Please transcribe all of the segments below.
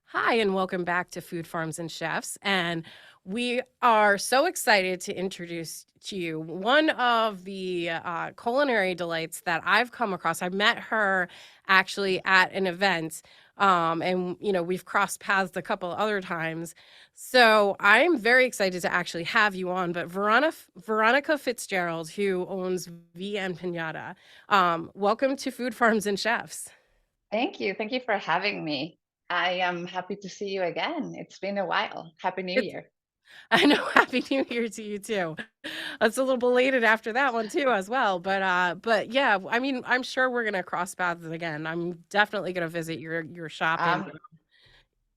Hi, and welcome back to Food Farms and Chefs. And we are so excited to introduce to you one of the culinary delights that I've come across. I met her actually at an event, and we've crossed paths a couple other times. So I'm very excited to actually have you on. But Veronica Fitzgerald, who owns V-Empanada, welcome to Food Farms and Chefs. Thank you. Thank you for having me. I am happy to see you again. It's been a while. Happy New It's Year. I know. Happy New Year to you too. It's a little belated after that one too as well. But yeah, I mean, I'm sure we're gonna cross paths again. I'm definitely gonna visit your shop in Um,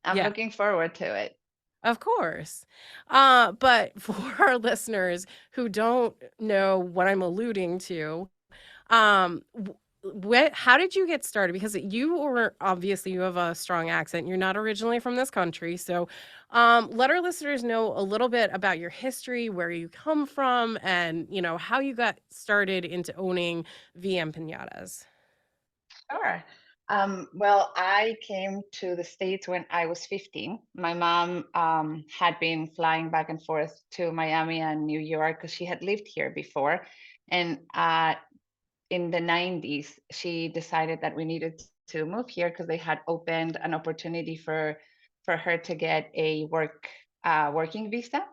I'm yeah, looking forward to it. of course. But for our listeners who don't know what I'm alluding to, um, how did you get started? Because you were obviously you have a strong accent. You're not originally from this country, so let our listeners know a little bit about your history, where you come from, and how you got started into owning VM Pinatas. Sure. Well, I came to the States when I was 15. My mom had been flying back and forth to Miami and New York because she had lived here before. And in the 90s, she decided that we needed to move here because they had opened an opportunity for her to get a working visa.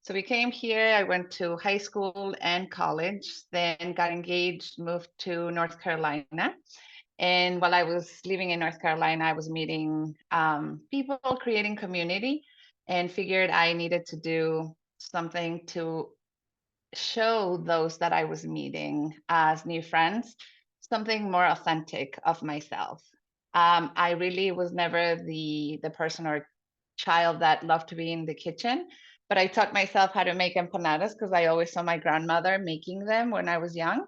So we came here. I went to high school and college, then got engaged, moved to North Carolina. And while I was living in North Carolina, I was meeting people, creating community, and figured I needed to do something to show those that I was meeting as new friends something more authentic of myself. I really was never the person or child that loved to be in the kitchen, but I taught myself how to make empanadas because I always saw my grandmother making them when I was young.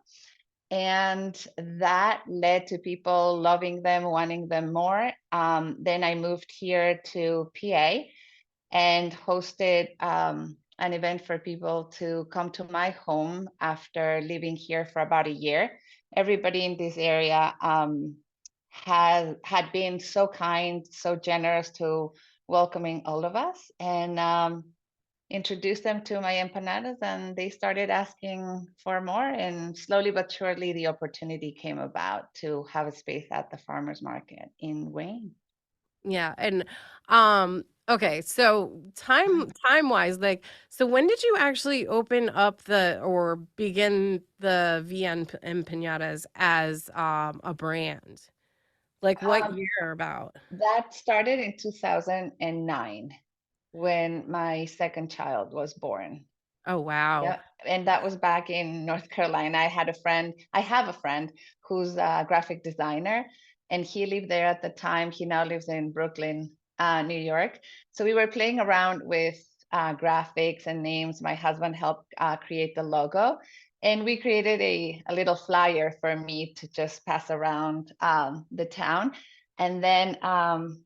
And that led to people loving them, wanting them more. Then I moved here to PA and hosted an event for people to come to my home after living here for about a year. Everybody in this area had been so kind, so generous to welcoming all of us, and introduced them to my empanadas, and they started asking for more. And slowly but surely, the opportunity came about to have a space at the farmers market in Wayne. Yeah, and okay, so time-wise, like, so when did you actually open up the or begin the VN Empanadas as a brand? Like what Um, year about? That started in 2009 when my second child was born. Oh, wow. Yeah. And that was back in North Carolina. I have a friend who's a graphic designer, and he lived there at the time. He now lives in Brooklyn, New York. So we were playing around with graphics and names. My husband helped create the logo. And we created a little flyer for me to just pass around the town. And then,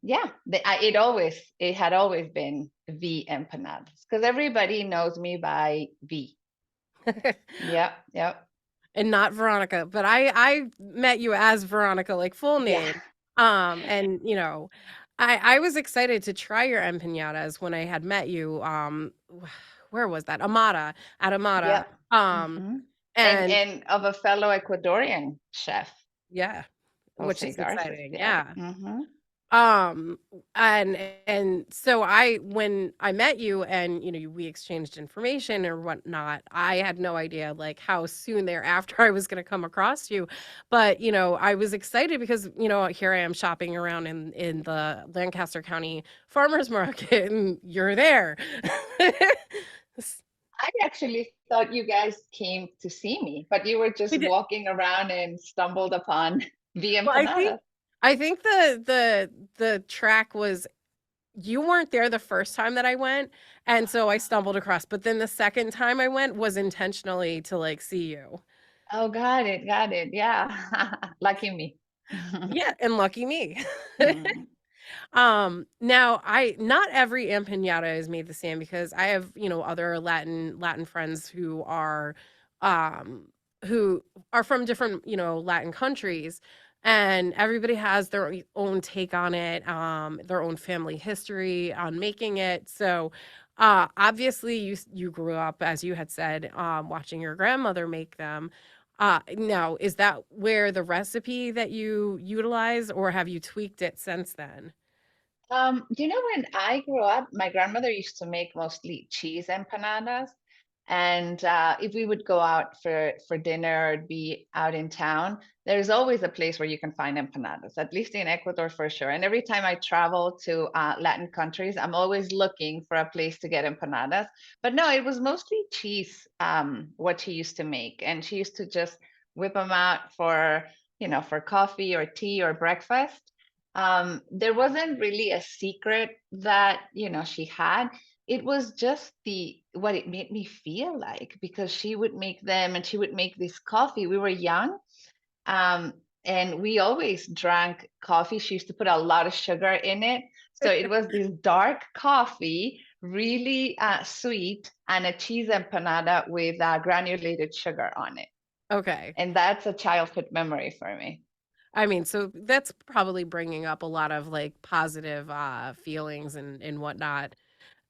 yeah, it had always been V-Empanadas because everybody knows me by V. Yep, yep. And not Veronica, but I met you as Veronica, like full Yeah. name. And I was excited to try your empanadas when I had met you. Where was that? At Amada. Yep. Um, Hmm. and And of a fellow Ecuadorian chef, yeah, which Jose is Garces. exciting. Yeah. Yeah. Hmm. Um, and so when I met you and we exchanged information or whatnot, I had no idea like how soon thereafter I was going to come across you. But I was excited because here I am shopping around in the Lancaster County Farmers Market, and you're there. I actually thought you guys came to see me, but you were We just did. walking around and stumbled upon the Well, empanada. I think the track was you weren't there the first time that I went, and so I stumbled across, but then the second time I went was intentionally to, like, see you. Oh, got it, got it. Yeah. Lucky me. Yeah, and lucky me. Mm. Now not every empanada is made the same because I have, other Latin friends um, who are from different, Latin countries, and everybody has their own take on it, their own family history on making it. So, obviously, you grew up, as you had said, watching your grandmother make them. Now, is that where the recipe that you utilize, or have you tweaked it since then? When I grew up, my grandmother used to make mostly cheese empanadas. And if we would go out for dinner or be out in town, there's always a place where you can find empanadas, at least in Ecuador for sure. And every time I travel to Latin countries, I'm always looking for a place to get empanadas. But no, it was mostly cheese, what she used to make. And she used to just whip them out for coffee or tea or breakfast. There wasn't really a secret that, she had. It was just the what it made me feel like because she would make them and she would make this coffee. We were young, um, and we always drank coffee. She used to put a lot of sugar in it. So it was this dark coffee, really sweet, and a cheese empanada with granulated sugar on it. Okay. And that's a childhood memory for me. I mean, so that's probably bringing up a lot of like positive feelings and whatnot.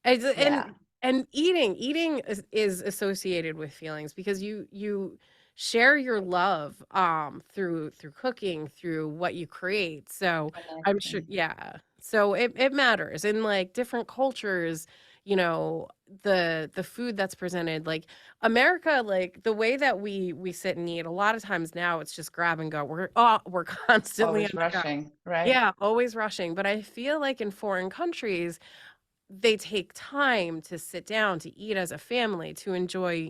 Ex Yeah. and eating is associated with feelings because you share your love, through cooking, through what you create, so I'm sure Connection. yeah. So it matters. In, like, different cultures, you know, the food that's presented, like, America, like, the way that we sit and eat, a lot of times now, it's just grab and go. We're constantly on Always the go. rushing, right? Yeah, always rushing, but I feel like in foreign countries they take time to sit down to eat as a family to enjoy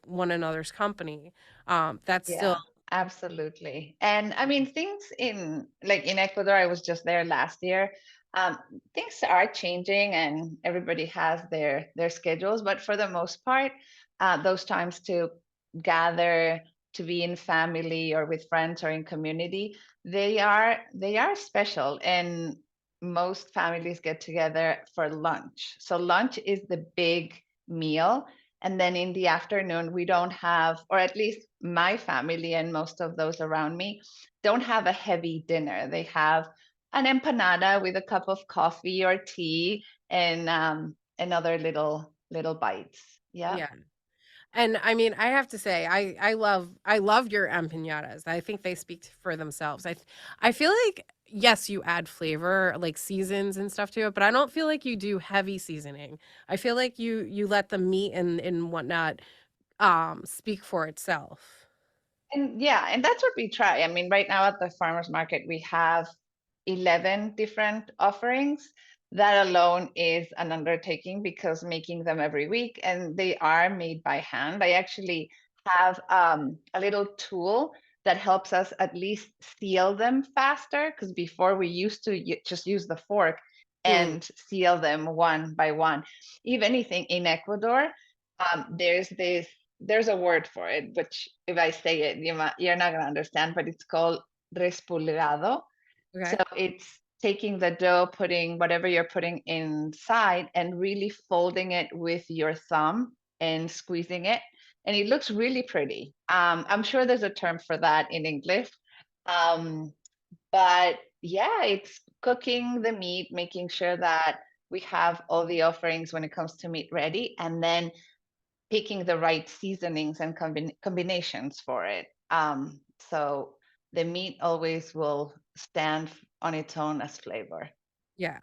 one another's company. That's still Yeah, absolutely. And I mean, things in like in Ecuador, I was just there last year. Um, Things are changing and everybody has their schedules, but for the most part, those times to gather, to be in family or with friends or in community, they are special. And most families get together for lunch. So lunch is the big meal. And then in the afternoon, we don't have, or at least my family and most of those around me, don't have a heavy dinner. They have an empanada with a cup of coffee or tea and other little bites. Yeah. yeah. And I mean, I have to say, I love your empanadas. I think they speak for themselves. I feel like yes, you add flavor, like seasons and stuff to it, but I don't feel like you do heavy seasoning. I feel like you let the meat and whatnot speak for itself. And yeah, and that's what we try. I mean, right now at the farmers market, we have 11 different offerings. That alone is an undertaking because making them every week and they are made by hand. I actually have a little tool that helps us at least seal them faster because before we used to just use the fork Mm, and seal them one by one. If anything, in Ecuador, there's a word for it, which if I say it, you're not gonna understand, but it's called respulgado. So okay. it's taking the dough, putting whatever you're putting inside, and really folding it with your thumb and squeezing it. And it looks really pretty. I'm sure there's a term for that in English. Um, but yeah, it's cooking the meat, making sure that we have all the offerings when it comes to meat ready, and then picking the right seasonings and combinations for it. So the meat always will stand on its own as flavor. Yeah.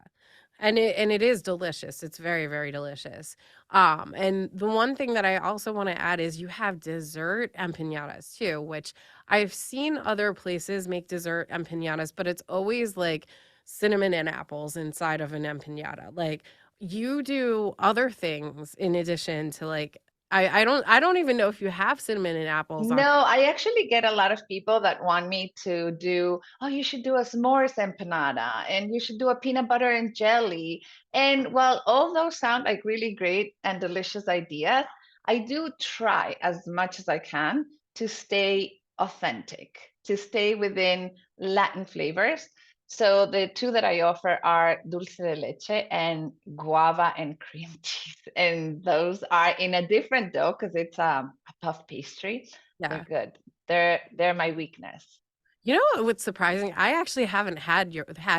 And it is delicious. It's very, very delicious. And the one thing that I also want to add is you have dessert empanadas too, which I've seen other places make dessert empanadas, but it's always like cinnamon and apples inside of an empanada. Like you do other things in addition to like I don't even know if you have cinnamon and apples on. No, I actually get a lot of people that want me to do, oh, you should do a s'mores empanada and you should do a peanut butter and jelly. And while all those sound like really great and delicious ideas, I do try as much as I can to stay authentic, to stay within Latin flavors. So the two that I offer are dulce de leche and guava and cream cheese. And those are in a different dough because it's a puff pastry. They're Yeah. good. They're my weakness. You know what's surprising? I actually haven't had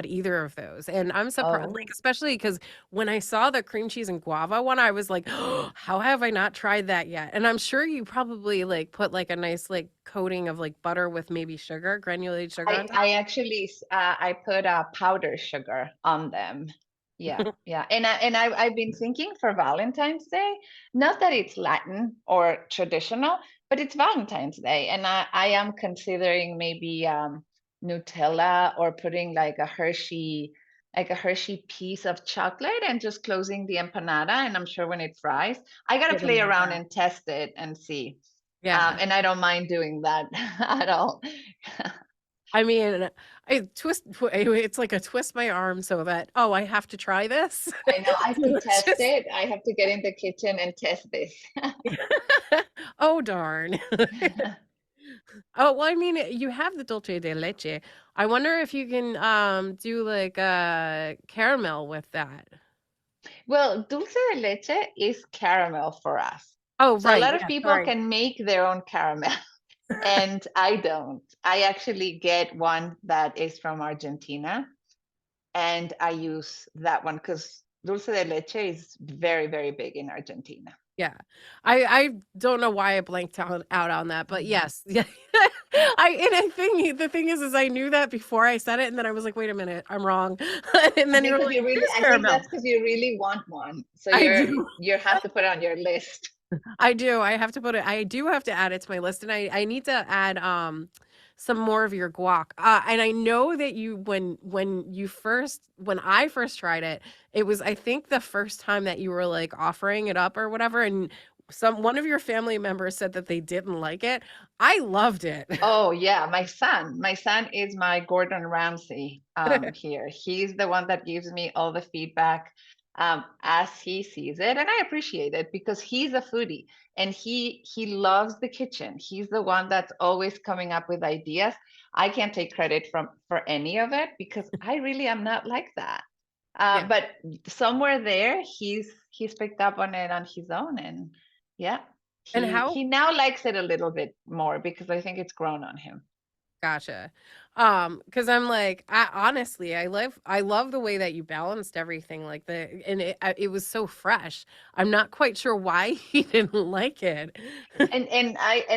either of those, and I'm surprised, like, Oh, especially because when I saw the cream cheese and guava one, I was like, "How have I not tried that yet?" And I'm sure you probably, like, put, like, a nice, like, coating of, like, butter with maybe sugar, granulated sugar on top? I actually I put powdered sugar on them. Yeah, yeah. I've been thinking for Valentine's Day, not that it's Latin or traditional, but it's Valentine's Day, and I am considering maybe Nutella or putting like a Hershey piece of chocolate and just closing the empanada. And I'm sure when it fries, I gotta It'll play melt around out. and test it and see. Yeah. And I don't mind doing that at all. I mean, it's like a twist my arm so that, "Oh, I have to try this?" I know I have to So it's test just it. I have to get in the kitchen and test this. Oh, darn. Oh, well, I mean, you have the dulce de leche. I wonder if you can, do, like, caramel with that. Well, dulce de leche is caramel for us. Oh, So a right, lot of yeah, people sorry. can make their own caramel, and I don't. I actually get one that is from Argentina, and I use that one because dulce de leche is very, very big in Argentina. Yeah. I don't know why I blanked out on that, but Mhm. yes. Yeah. The thing is I knew that before I said it, and then I was like, "Wait a minute, I'm wrong." And then you were Because like, you "It really, is I think caramel." that's because you really want one. So I do. you have to put it on your list. I do. I do have to add it to my list, and I need to add, some more of your guac. And I know that you when I first tried it, it was, I think, the first time that you were, like, offering it up or whatever, and one of your family members said that they didn't like it. I loved it. Oh yeah, my son is my Gordon Ramsay here. He's the one that gives me all the feedback as he sees it, and I appreciate it because he's a foodie and he loves the kitchen. He's the one that's always coming up with ideas. I can't take credit for any of it because I really am not like that. Yeah. But somewhere there, he's picked up on it on his own, and yeah, And he now likes it a little bit more because I think it's grown on him. Gotcha. Because I'm like, honestly, I love the way that you balanced everything, like, and it was so fresh. I'm not quite sure why he didn't like it. And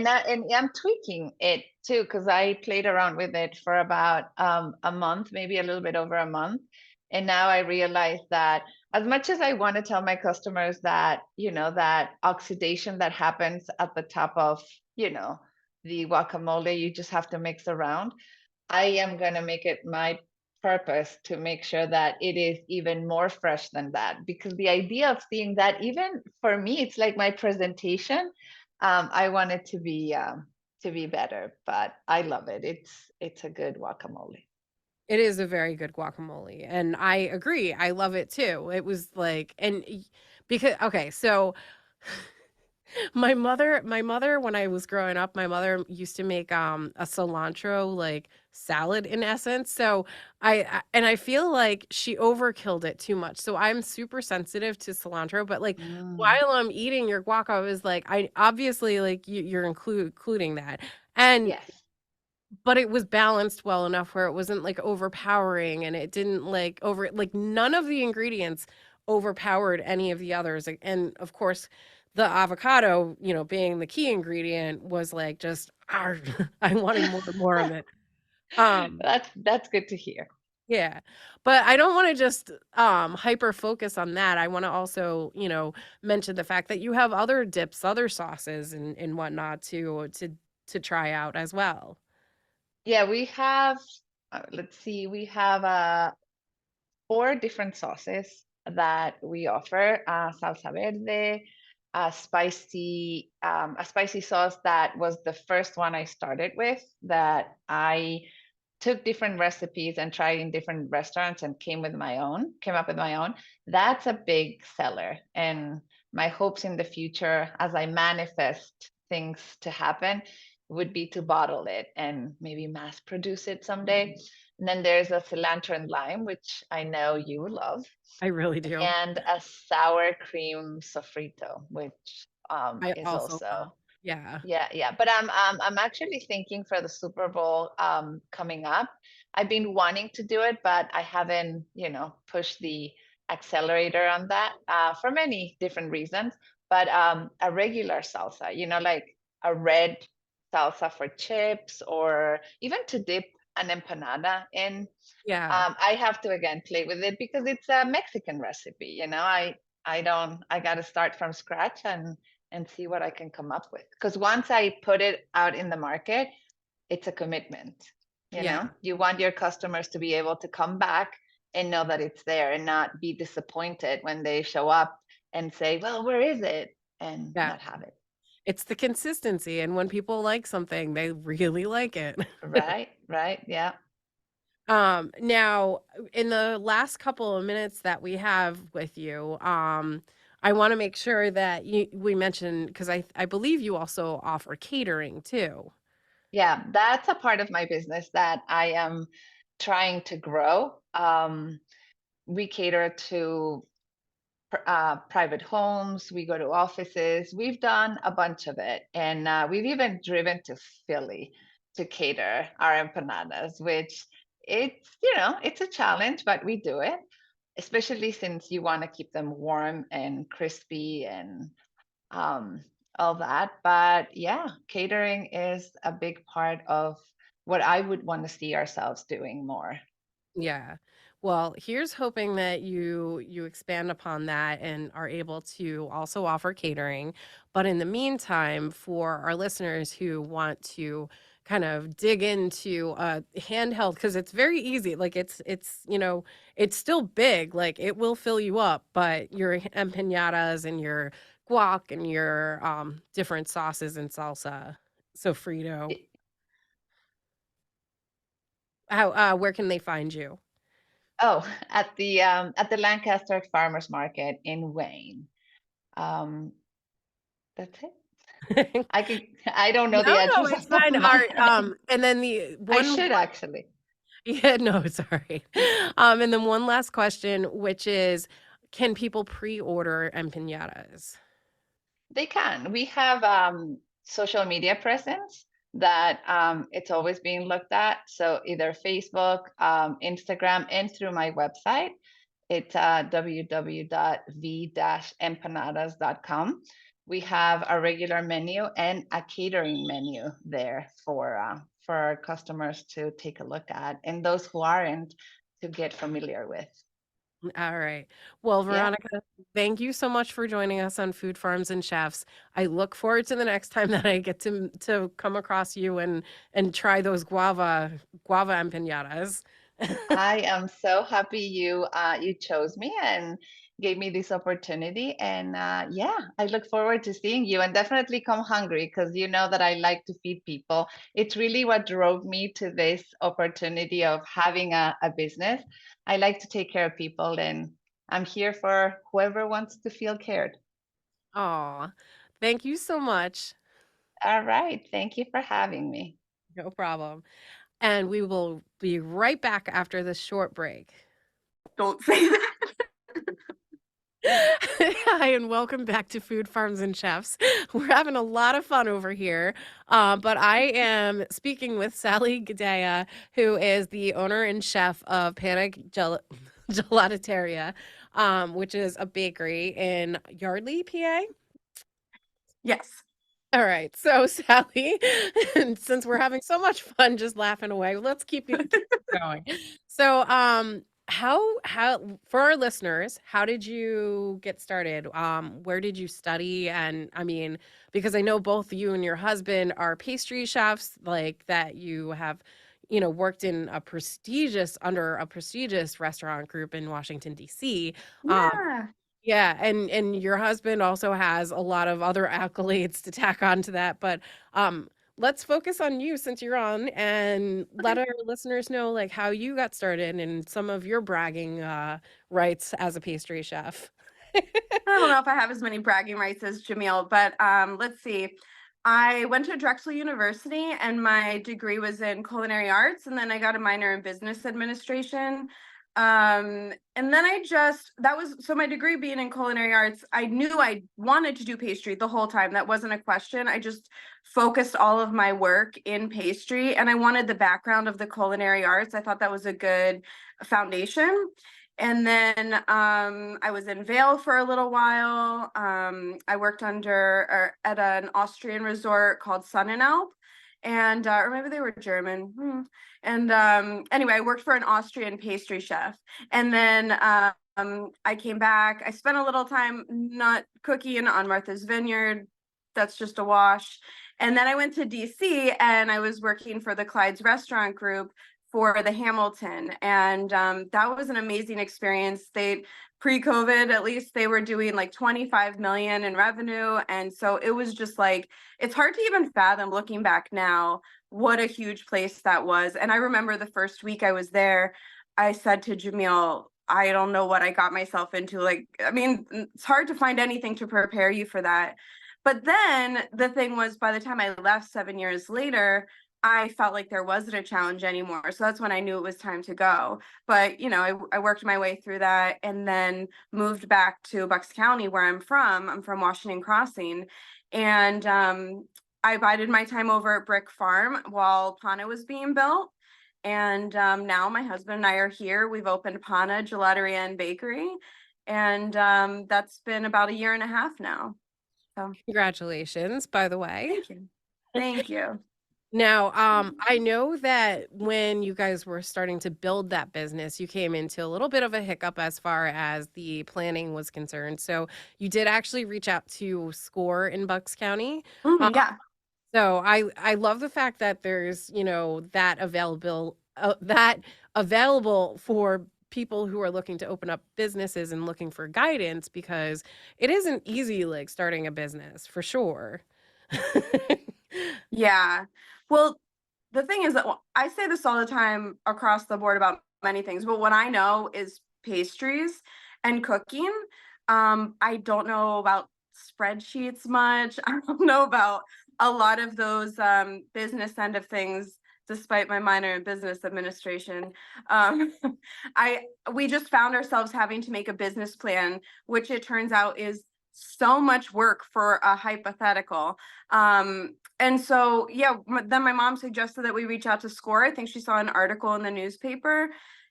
I'm tweaking it too because I played around with it for about a month, maybe a little bit over a month, and now I realize that as much as I want to tell my customers that that oxidation that happens at the top of you know the guacamole, you just have to mix around. I am going to make it my purpose to make sure that it is even more fresh than that because the idea of seeing that, even for me, it's like my presentation. I want it to be better, but I love it. It's a good guacamole. It is a very good guacamole, and I agree. I love it too. It was like, because okay, so my mother, when I was growing up, my mother used to make, a cilantro, like, salad in essence, so and I feel like she overkilled it too much, so I'm super sensitive to cilantro, but, like, Mm, while I'm eating your guac, I was like, I obviously, like, you're including that, and yes. but it was balanced well enough where it wasn't, like, overpowering, and it didn't, like, none of the ingredients overpowered any of the others, and, of course, the avocado, being the key ingredient was, like, just, "Arr," I wanted more and more of it. Um, That's good to hear. yeah, but I don't wanna just, hyper focus on that, I wanna also, mention the fact that you have other dips, other sauces, and whatnot to try out as well. Yeah, we have. Let's see, we have 4 different sauces that we offer. Salsa verde, a spicy sauce that was the first one I started with. That I took different recipes and tried in different restaurants and came up with my own. That's a big seller. And my hopes in the future, as I manifest things to happen, would be to bottle it and maybe mass produce it someday. And then there's a cilantro and lime, which I know you love, I really do. and a sour cream sofrito, which I is also also love. Yeah. Yeah, yeah. But I'm actually thinking for the Super Bowl coming up. I've been wanting to do it, but I haven't, pushed the accelerator on that for many different reasons. But a regular salsa, like a red salsa for chips, or even to dip an empanada in. Yeah. I have to again play with it because it's a Mexican recipe. I don't. I got to start from scratch and see what I can come up with. Because once I put it out in the market, it's a commitment. Yeah. You want your customers to be able to come back and know that it's there and not be disappointed when they show up and say, "Well, where is it?" and Yeah. not have it. It's the consistency, and when people like something, they really like it. Right? Right? Yeah. Now, in the last couple of minutes that we have with you, I wanna make sure that we mention, because I believe you also offer catering too. Yeah, that's a part of my business that I am trying to grow. We cater to private homes, we go to offices. We've done a bunch of it. And we've even driven to Philly to cater our empanadas, which it's a challenge, but we do it, especially since you want to keep them warm and crispy and um, all that. But yeah, catering is a big part of what I would want to see ourselves doing more. Yeah. Well, here's hoping that you expand upon that and are able to also offer catering. But in the meantime, for our listeners who want to kind of dig into a handheld, because it's very easy. Like it's still big. Like it will fill you up, but your empanadas and your guac and your different sauces and salsa, sofrito. Y- How where can they find you? Oh, at the Lancaster Farmers Market in Wayne. Um, that's it. I don't know No, the no, address it's off the top fine. of my Our, head. and then the I one should actually. yeah, no, it's all right. And then one last question, which is, can people pre-order empanadas? They can. We have social media presence that it's always being looked at. So either Facebook, Instagram, and through my website. It's www.v-empanadas.com. We have a regular menu and a catering menu there for our customers to take a look at, and those who aren't to get familiar with. All right. Well, Yeah. Veronica, thank you so much for joining us on Food Farms and Chefs. I look forward to the next time that I get to come across you and try those guava empanadas. I am so happy you chose me and gave me this opportunity. And yeah, I look forward to seeing you, and definitely come hungry because you know that I like to feed people. It's really what drove me to this opportunity of having a business. I like to take care of people, and I'm here for whoever wants to feel cared. Aw, thank you so much. All right. Thank you for having me. No problem. And we will be right back after this short break. Don't say that. Hi, and welcome back to Food Farms and Chefs. We're having a lot of fun over here. But I am speaking with Sally Gadea, who is the owner and chef of Gelateria, which is a bakery in Yardley, PA. Yes. All right. So, Sally, and since we're having so much fun just laughing away, let's keep going. So, how for our listeners, how did you get started? Where did you study? And I mean, because I know both you and your husband are pastry chefs, like that you have, worked in under a prestigious restaurant group in Washington, D.C. Yeah. Yeah, and your husband also has a lot of other accolades to tack on to that, but, let's focus on you since you're on, and let Okay. our listeners know, like, how you got started and some of your bragging, rights as a pastry chef. I don't know if I have as many bragging rights as Jamil, but let's see. I went to Drexel University and my degree was in culinary arts, and then I got a minor in business administration. And then that was, so my degree being in culinary arts, I knew I wanted to do pastry the whole time. That wasn't a question. I just focused all of my work in pastry, and I wanted the background of the culinary arts. I thought that was a good foundation. And then I was in Vail for a little while. I worked at an Austrian resort called Sonnenalp, and or maybe they were German. And anyway, I worked for an Austrian pastry chef. And then I came back. I spent a little time not cooking on Martha's Vineyard. That's just a wash. And then I went to DC, and I was working for the Clyde's Restaurant Group for the Hamilton. And that was an amazing experience. Pre-COVID, at least, they were doing like 25 million in revenue. And so it was just like, it's hard to even fathom looking back now what a huge place that was. And I remember the first week I was there, I said to Jamil, I don't know what I got myself into. Like, I mean, it's hard to find anything to prepare you for that. But then the thing was, by the time I left 7 years later, I felt like there wasn't a challenge anymore. So that's when I knew it was time to go. But, I worked my way through that, and then moved back to Bucks County, where I'm from. I'm from Washington Crossing. And I bided my time over at Brick Farm while Pana was being built. And now my husband and I are here. We've opened Pana Gelateria and Bakery. And that's been about 1.5 years now. So Congratulations, by the way. thank you. Thank you. Now, I know that when you guys were starting to build that business, you came into a little bit of a hiccup as far as the planning was concerned. So you did actually reach out to SCORE in Bucks County. Yeah. So I love the fact that there's, that available for people who are looking to open up businesses and looking for guidance, because it isn't easy, like starting a business, for sure. Yeah. Well, the thing is that I say this all the time across the board about many things, but what I know is pastries and cooking. I don't know about spreadsheets much. I don't know about a lot of those business end of things, despite my minor in business administration. Um, we just found ourselves having to make a business plan, which it turns out is so much work for a hypothetical. And so, yeah, then my mom suggested that we reach out to SCORE. I think she saw an article in the newspaper,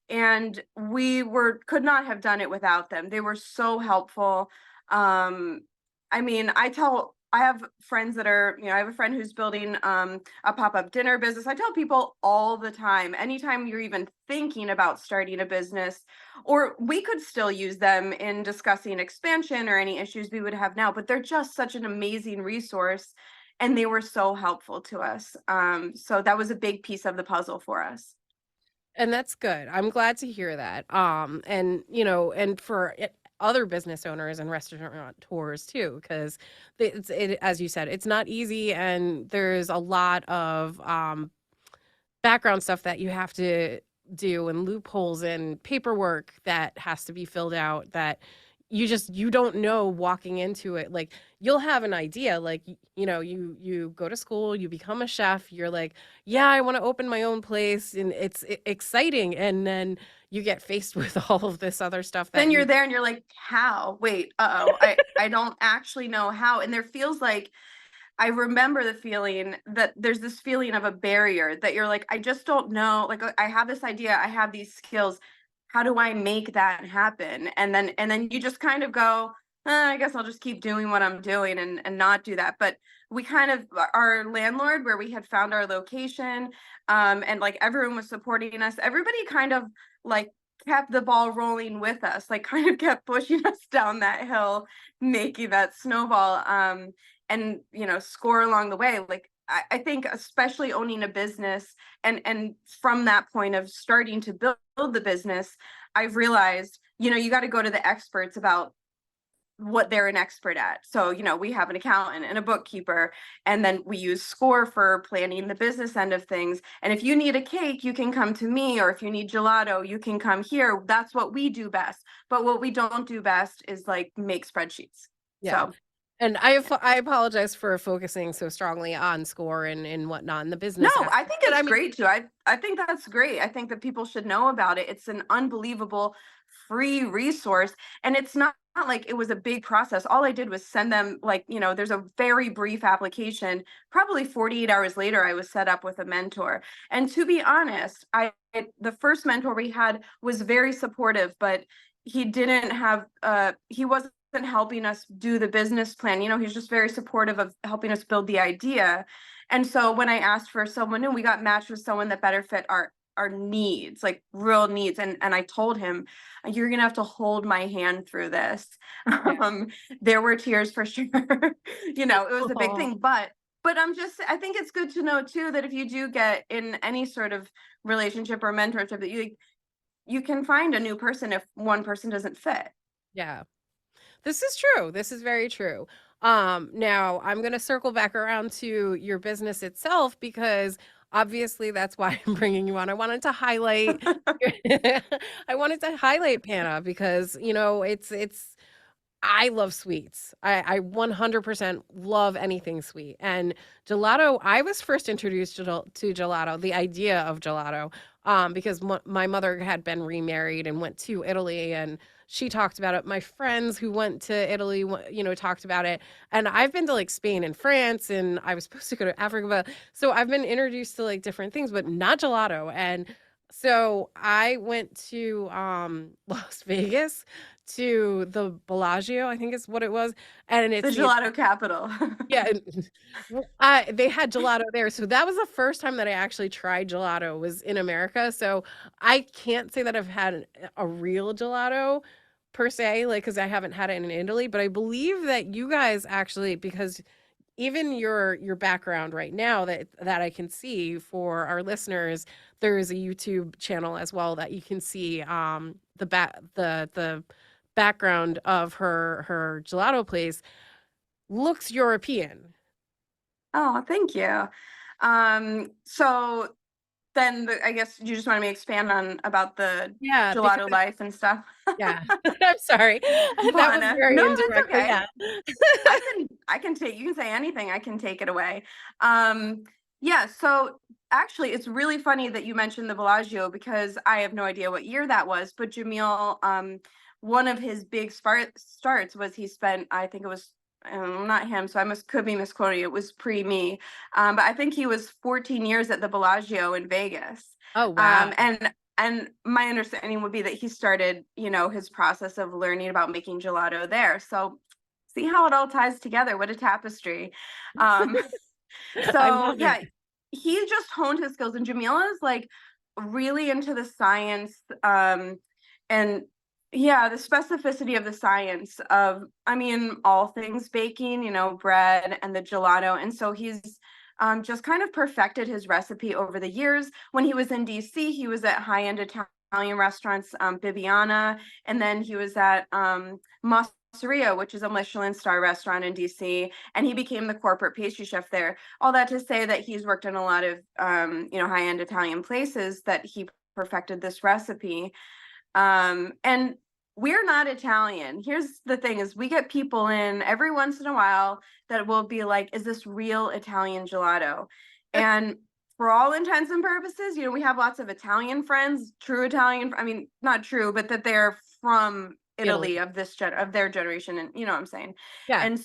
and could not have done it without them. They were so helpful. I mean, I have friends that are, I have a friend who's building a pop-up dinner business. I tell people all the time, anytime you're even thinking about starting a business, or we could still use them in discussing expansion or any issues we would have now, but they're just such an amazing resource, and they were so helpful to us. So that was a big piece of the puzzle for us. And that's good. I'm glad to hear that. And for other business owners and restaurateurs too, because as you said, it's not easy, and there's a lot of background stuff that you have to do, and loopholes and paperwork that has to be filled out, that you don't know walking into it. Like, you'll have an idea, like, you go to school, you become a chef, you're like, yeah, I want to open my own place, and it's exciting, and then you get faced with all of this other stuff that Then you're there and you're like, how? Wait, I don't actually know how. And there feels like, I remember the feeling that there's this feeling of a barrier, that you're like, I just don't know. Like, I have this idea, I have these skills. How do I make that happen? And then you just kind of go, I guess I'll just keep doing what I'm doing and not do that. But we kind of, our landlord, where we had found our location, and like everyone was supporting us, everybody kind of like kept the ball rolling with us, like kind of kept pushing us down that hill, making that snowball. And SCORE along the way. Like, I think especially owning a business, and from that point of starting to build the business, I've realized, you got to go to the experts about what they're an expert at. So, we have an accountant and a bookkeeper, and then we use SCORE for planning the business end of things. And if you need a cake, you can come to me, or if you need gelato, you can come here. That's what we do best. But what we don't do best is like make spreadsheets. Yeah. So And I apologize for focusing so strongly on score and whatnot and the No, business I aspect, think but I it's mean, great too. I think that's great. I think that people should know about it. It's an unbelievable free resource, and it's not like it was a big process. All I did was send them, like, there's a very brief application. Probably 48 hours later I was set up with a mentor. And to be honest, the first mentor we had was very supportive, but he wasn't helping us do the business plan. He's just very supportive of helping us build the idea. And so when I asked for someone new, we got matched with someone that better fit our needs, like real needs. And I told him, you're gonna have to hold my hand through this. yeah. Um, there were tears for sure. It was a big Aw. thing, but I think it's good to know too that if you do get in any sort of relationship or mentorship, that you can find a new person if one person doesn't fit. Yeah. This is true. This is very true. Now I'm going to circle back around to your business itself because obviously that's why I'm bringing you on. I wanted to highlight I wanted to highlight Pana because, it's I love sweets. I 100% love anything sweet. And gelato, I was first introduced to gelato, the idea of gelato, because my mother had been remarried and went to Italy, and she talked about it. My friends who went to Italy, talked about it. And I've been to like Spain and France, and I was supposed to go to Africa. So I've been introduced to like different things, but not gelato. And so I went to Las Vegas to the Bellagio, I think is what it was, and The it's the gelato capital. yeah, and they had gelato there, so that was the first time that I actually tried gelato was in America, so I can't say that I've had a real gelato per se, like, because I haven't had it in Italy, but I believe that you guys actually because even your background right now that I can see for our listeners, there is a YouTube channel as well that you can see the background of her gelato place looks European. Oh, thank you. So then I guess you just wanted me to expand on about the Yeah, because gelato life and stuff. yeah. I'm sorry. That was Fun. very No, that's indirect, but okay. yeah. I can take you can say anything, I can take it away. Um, yeah, so actually it's really funny that you mentioned the Bellagio because I have no idea what year that was, but Jamil, one of his big starts was he spent, I think it was not him, so could be misquoting. It was pre me, but I think he was 14 years at the Bellagio in Vegas. Oh, wow. And my understanding would be that he started, his process of learning about making gelato there. So see how it all ties together. What a tapestry. Um, I so love it. yeah, he just honed his skills, and Jamila is like really into the science, and yeah, the specificity of the science of, I mean, all things baking, bread and the gelato. And so he's just kind of perfected his recipe over the years. When he was in DC, he was at high-end Italian restaurants, Bibiana, and then he was at Masseria, which is a Michelin star restaurant in DC, and he became the corporate pastry chef there. All that to say that he's worked in a lot of high-end Italian places that he perfected this recipe. And we're not Italian. Here's the thing is we get people in every once in a while that will be like, is this real Italian gelato? And for all intents and purposes, we have lots of Italian friends, true Italian, I mean, not true, but that they're from Italy Italy. of of their generation. And you know what I'm saying? Yeah. And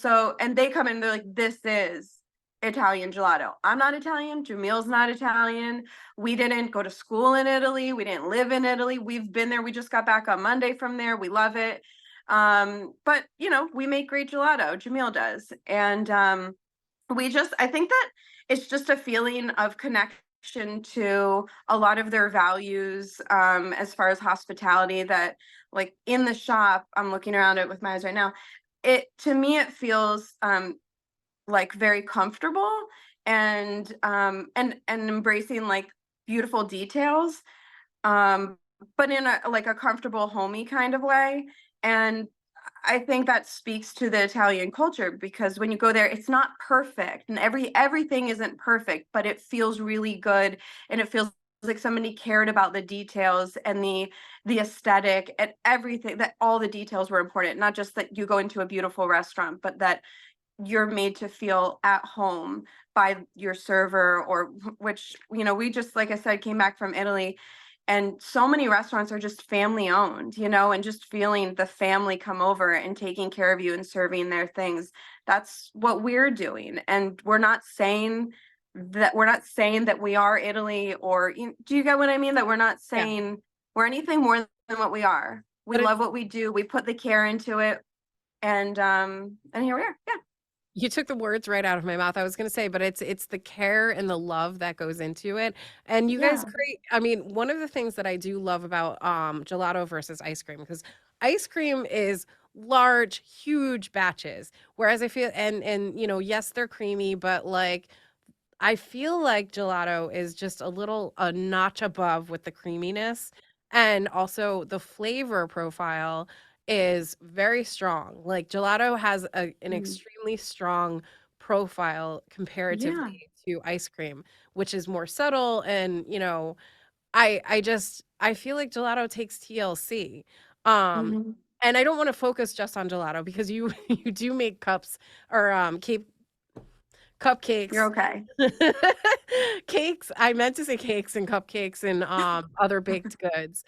they come in, they're like, this is Italian gelato. I'm not Italian. Jamil's not Italian. We didn't go to school in Italy. We didn't live in Italy. We've been there. We just got back on Monday from there. We love it. But we make great gelato. Jamil does. And I think that it's just a feeling of connection to a lot of their values, as far as hospitality, that like in the shop, I'm looking around it with my eyes right now. To me, it feels like very comfortable, and embracing like beautiful details, um but in a like a comfortable homey kind of way. And I think that speaks to the Italian culture, because when you go there, it's not perfect, and everything isn't perfect, but it feels really good, and it feels like somebody cared about the details and the aesthetic and everything, that all the details were important, not just that you go into a beautiful restaurant, but that you're made to feel at home by your server, or which, we just, like I said, came back from Italy, and so many restaurants are just family owned, and just feeling the family come over and taking care of you and serving their things. That's what we're doing. And we're not saying that we are Italy, or do you get what I mean? That we're not Yeah. saying we're anything more than what we are. We But love it's what we do. We put the care into it, and here we are. Yeah. You took the words right out of my mouth. I was gonna say, but it's the care and the love that goes into it. And you guys Yeah. create, I mean, one of the things that I do love about gelato versus ice cream, because ice cream is large, huge batches. Whereas I feel, and yes, they're creamy, but like I feel like gelato is just a notch above with the creaminess, and also the flavor profile is very strong. Like gelato has an Mm. extremely strong profile Yeah. comparatively to ice cream, which is more subtle. And I feel like gelato takes TLC. Um, Mhm. and I don't want to focus just on gelato because you you do make cups or You're cupcakes. okay. Cakes, I meant to say cakes and cupcakes and, other baked goods,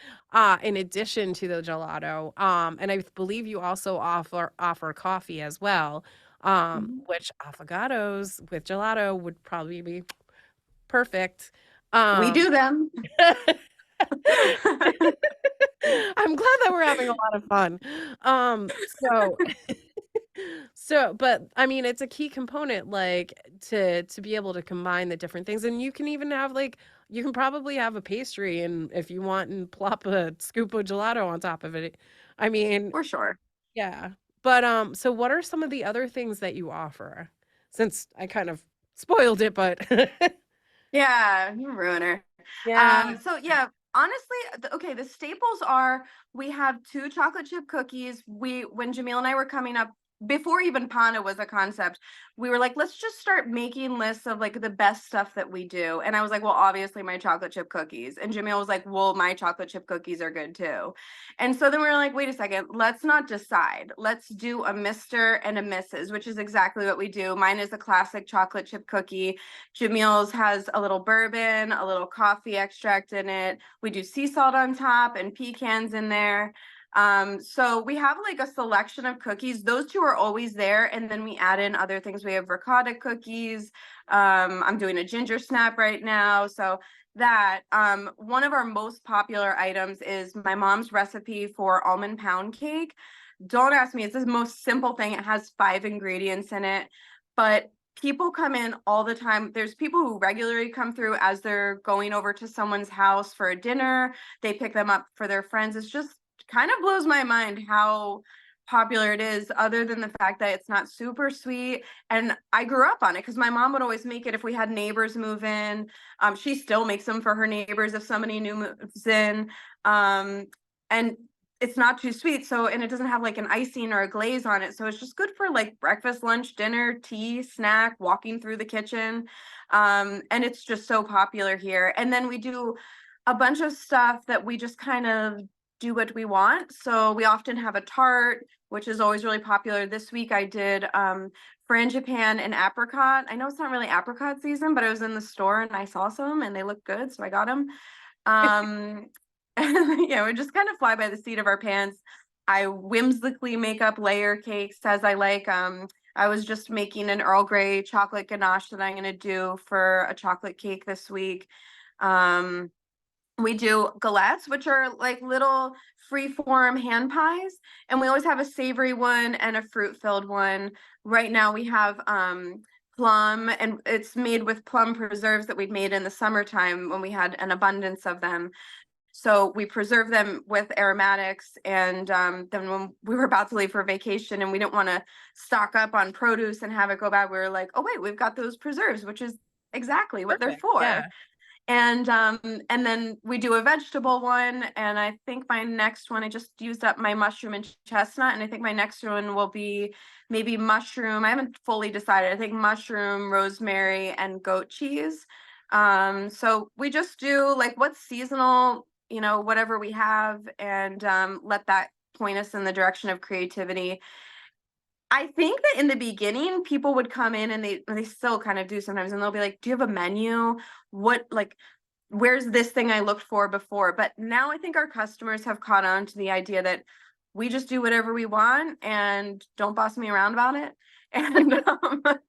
in addition to the gelato, and I believe you also offer coffee as well, Mhm. which affogatos with gelato would probably be perfect. We Um do them. I'm glad that we're having a lot of fun. So but I mean, it's a key component, like to be able to combine the different things, and you can even have like you can probably have a pastry, and if you want, and plop a scoop of gelato on top of it. I mean, For sure. yeah. But so what are some of the other things that you offer? Since I kind of spoiled it, but Yeah, you ruin her. yeah. So yeah, honestly, okay, the staples are, we have two chocolate chip cookies. When Jamil and I were coming up, before even Pana was a concept, we were like, let's just start making lists of like the best stuff that we do. And I was like, well, obviously my chocolate chip cookies. And Jamil was like, well, my chocolate chip cookies are good too. And so then we were like, wait a second, let's not decide. Let's do a Mr. and a Mrs., which is exactly what we do. Mine is a classic chocolate chip cookie. Jamil's has a little bourbon, a little coffee extract in it. We do sea salt on top and pecans in there. So we have like a selection of cookies. Those two are always there, and then we add in other things. We have ricotta cookies. I'm doing a ginger snap right now. So that one of our most popular items is my mom's recipe for almond pound cake. Don't ask me, it's the most simple thing. It has 5 ingredients in it, but people come in all the time. There's people who regularly come through as they're going over to someone's house for a dinner. They pick them up for their friends. It's just kind of blows my mind how popular it is, other than the fact that it's not super sweet. And I grew up on it because my mom would always make it if we had neighbors move in. She still makes them for her neighbors if somebody new moves in. And it's not too sweet, so, and it doesn't have like an icing or a glaze on it, so it's just good for like breakfast, lunch, dinner, tea, snack, walking through the kitchen. And it's just so popular here. And then we do a bunch of stuff that we just kind of do what we want. So we often have a tart, which is always really popular. This week I did frangipane and apricot. I know it's not really apricot season, but I was in the store and I saw some and they look good, so I got them. Um, yeah, we just kind of fly by the seat of our pants. I whimsically make up layer cakes as I like. I was just making an Earl Grey chocolate ganache that I'm gonna do for a chocolate cake this week. Um, we do galettes, which are like little free-form hand pies, and we always have a savory one and a fruit-filled one. Right now we have plum, and it's made with plum preserves that we'd made in the summertime when we had an abundance of them. So we preserve them with aromatics, and then when we were about to leave for vacation and we didn't want to stock up on produce and have it go bad, we were like, oh wait, we've got those preserves, which is exactly what they're Perfect. Yeah. for. And then we do a vegetable one, and I think my next one, I just used up my mushroom and chestnut, and I think my next one will be maybe mushroom. I haven't fully decided. I think mushroom, rosemary, and goat cheese. So we just do like what's seasonal, whatever we have, and let that point us in the direction of creativity. I think that in the beginning, people would come in and they still kind of do sometimes, and they'll be like, "Do you have a menu? What like where's this thing I looked for before?" But now I think our customers have caught on to the idea that we just do whatever we want and don't boss me around about it. And but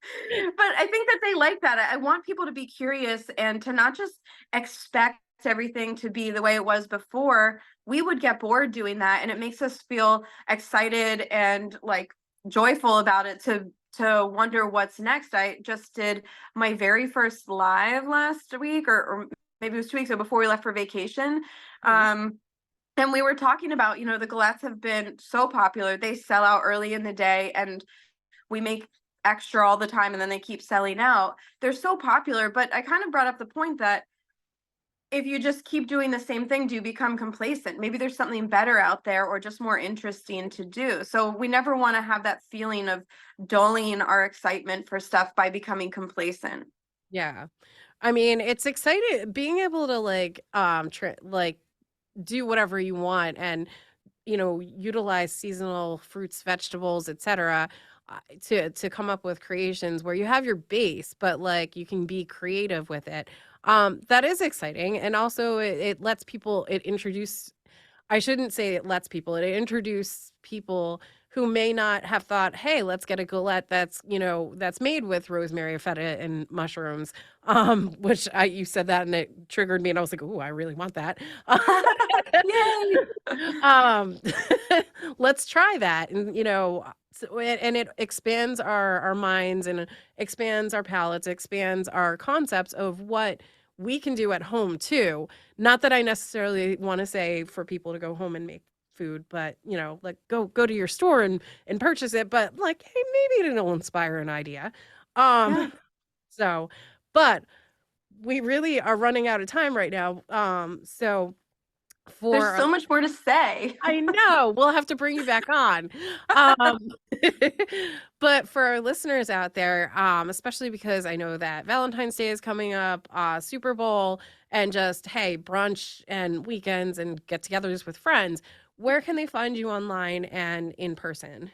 I think that they like that. I want people to be curious and to not just expect everything to be the way it was before. We would get bored doing that, and it makes us feel excited and like joyful about it to wonder what's next. I just did my very first live last week, or maybe it was 2 weeks ago before we left for vacation. Mhm. And we were talking about, the galettes have been so popular. They sell out early in the day, and we make extra all the time, and then they keep selling out. They're so popular, but I kind of brought up the point that if you just keep doing the same thing, do you become complacent? Maybe there's something better out there or just more interesting to do. So we never want to have that feeling of dulling our excitement for stuff by becoming complacent. Yeah. I mean, it's exciting being able to like do whatever you want and utilize seasonal fruits, vegetables, etc. To come up with creations where you have your base, but like you can be creative with it. That is exciting, and also it lets people it introduce. I shouldn't say it lets people. It introduce people who may not have thought, "Hey, let's get a galette that's made with rosemary, feta, and mushrooms." Which you said that and it triggered me, and I was like, "Ooh, I really want that." Yay! um, let's try that, and and it expands our minds and expands our palates, expands our concepts of what we can do at home too. Not that I necessarily want to say for people to go home and make food, but like go to your store and purchase it, but like, hey, maybe it'll inspire an idea. Yeah. So, but we really are running out of time right now. So There's for so much more to say. I know. We'll have to bring you back on. Um, but for our listeners out there, especially because I know that Valentine's Day is coming up, Super Bowl, and just, hey, brunch and weekends and get togethers with friends, where can they find you online and in person?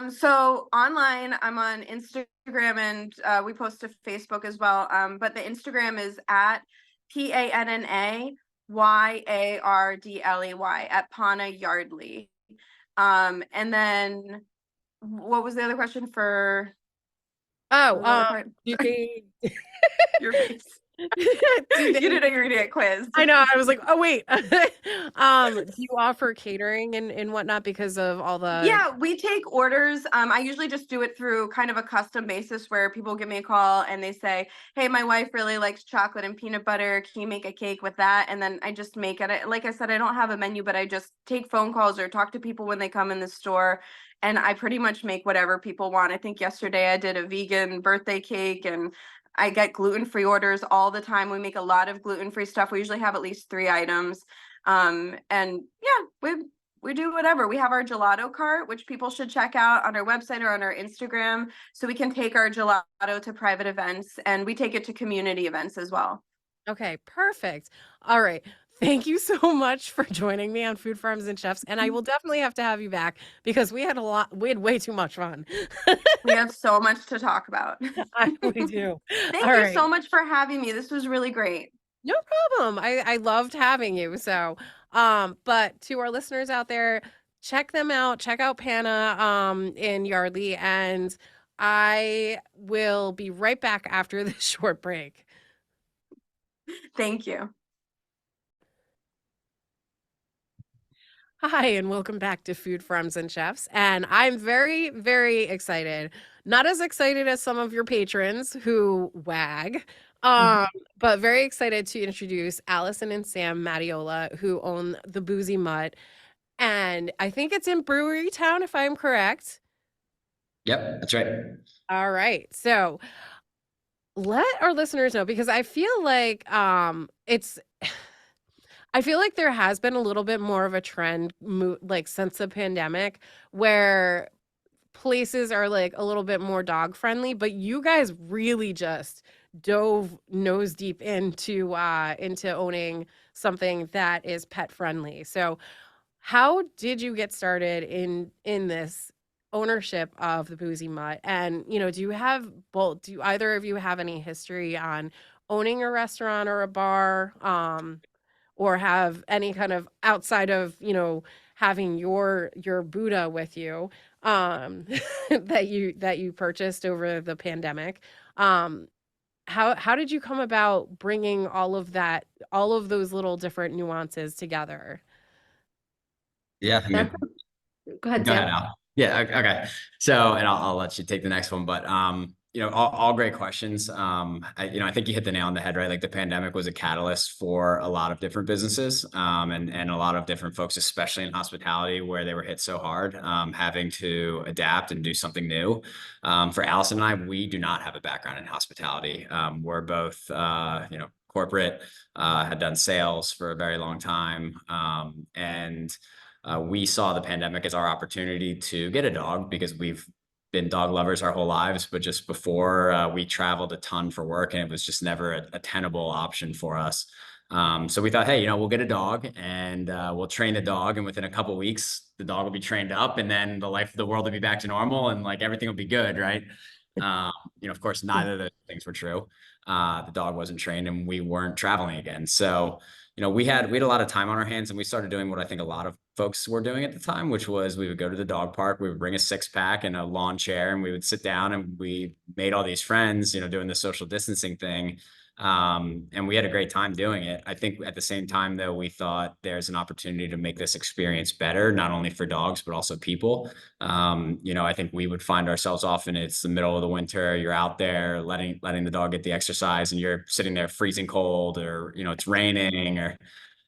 So online, I'm on Instagram, and we post to Facebook as well. But the Instagram is at PANNAYARDLEY at Pana Yardley. And then what was the other question for Oh, what was the other part? do they Your face. do You they didn't agree to get quizzed. I know, I was like, "Oh, wait." Do you offer catering and whatnot because of all the Yeah, we take orders. I usually just do it through kind of a custom basis where people give me a call and they say, "Hey, my wife really likes chocolate and peanut butter. Can you make a cake with that?" And then I just make it. Like I said, I don't have a menu, but I just take phone calls or talk to people when they come in the store, and I pretty much make whatever people want. I think yesterday I did a vegan birthday cake, and I get gluten-free orders all the time. We make a lot of gluten-free stuff. We usually have at least 3 items. And yeah, we do whatever. We have our gelato cart, which people should check out on our website or on our Instagram. So we can take our gelato to private events, and we take it to community events as well. Okay, perfect. All right. Thank you so much for joining me on Food Farms and Chefs, and I will definitely have to have you back because we had way too much fun. We have so much to talk about. We do. All Thank you right. so much for having me. This was really great. No problem. I loved having you. So, but to our listeners out there, check them out. Check out Pana in Yardley, and I will be right back after this short break. Thank you. Hi, and welcome back to Food Farms and Chefs. And I'm very, very excited. Not as excited as some of your patrons who wag, um, but very excited to introduce Allison and Sam Matiola, who own the Boozy Mutt. And I think it's in Brewery Town, if I'm correct. Yep, that's right. All right. So let our listeners know because I feel like it's I feel like there has been a little bit more of a trend like since the pandemic where places are like a little bit more dog friendly, but you guys really just dove nose deep into owning something that is pet friendly. So how did you get started in this ownership of the Boozy Mutt. And, do either of you have any history on owning a restaurant or a bar, or have any kind of outside of, having your Buddha with you, um, that you purchased over the pandemic? Um, how did you come about bringing all of those little different nuances together? Yeah, I That's mean, Go ahead, go ahead, Sam. Al. Yeah, okay. So, and I'll let you take the next one, but all great questions. I think you hit the nail on the head, right? Like the pandemic was a catalyst for a lot of different businesses, and a lot of different folks, especially in hospitality, where they were hit so hard, having to adapt and do something new. For Allison and I, we do not have a background in hospitality. We're both, corporate, had done sales for a very long time, and we saw the pandemic as our opportunity to get a dog because we've been dog lovers our whole lives. But just before, we traveled a ton for work, and it was just never a tenable option for us. So we thought, hey, we'll get a dog, and we'll train the dog. And within a couple of weeks, the dog will be trained up, and then the world will be back to normal, and like everything will be good, right? Of course, neither of those things were true. The dog wasn't trained, and we weren't traveling again. So we had a lot of time on our hands, and we started doing what I think a lot of folks were doing at the time, which was we would go to the dog park, we would bring a 6-pack and a lawn chair, and we would sit down, and we made all these friends, doing the social distancing thing. And we had a great time doing it. I think at the same time, though, we thought there's an opportunity to make this experience better, not only for dogs, but also people. I think we would find ourselves often, it's the middle of the winter, you're out there letting the dog get the exercise, and you're sitting there freezing cold, or, it's raining, or,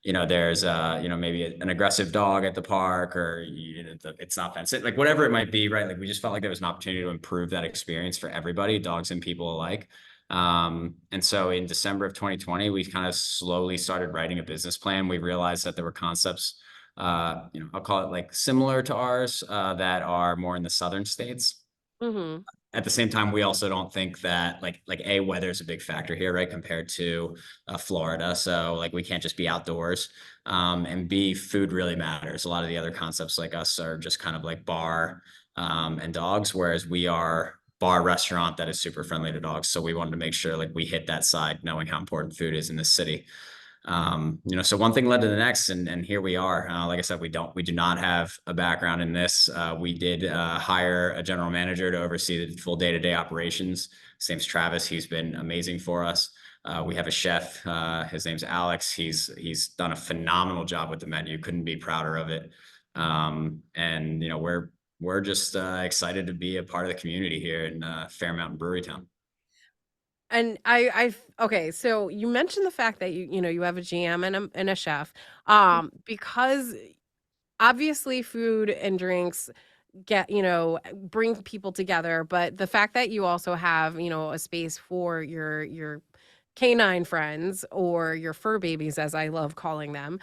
there's maybe an aggressive dog at the park, or it's not fenced, like whatever it might be, right? Like we just felt like there was an opportunity to improve that experience for everybody, dogs and people alike. And so in December of 2020, we kind of slowly started writing a business plan. We realized that there were concepts, I'll call it like similar to ours, that are more in the southern states. Mm-hmm. At the same time, we also don't think that like weather is a big factor here, right? Compared to Florida. So like we can't just be outdoors. And B, food really matters. A lot of the other concepts like us are just kind of like bar, and dogs, whereas we are bar restaurant that is super friendly to dogs. So we wanted to make sure like we hit that side, knowing how important food is in this city. So one thing led to the next, and here we are. Like I said, we do not have a background in this. We did hire a general manager to oversee the full day-to-day operations. His name's Travis. He's been amazing for us. We have a chef. His name's Alex. He's done a phenomenal job with the menu. Couldn't be prouder of it. And we're just excited to be a part of the community here in Fairmount Brewery Town. And okay, so you mentioned the fact that you have a GM and a chef, because obviously food and drinks bring people together, but the fact that you also have, a space for your canine friends, or your fur babies, as I love calling them,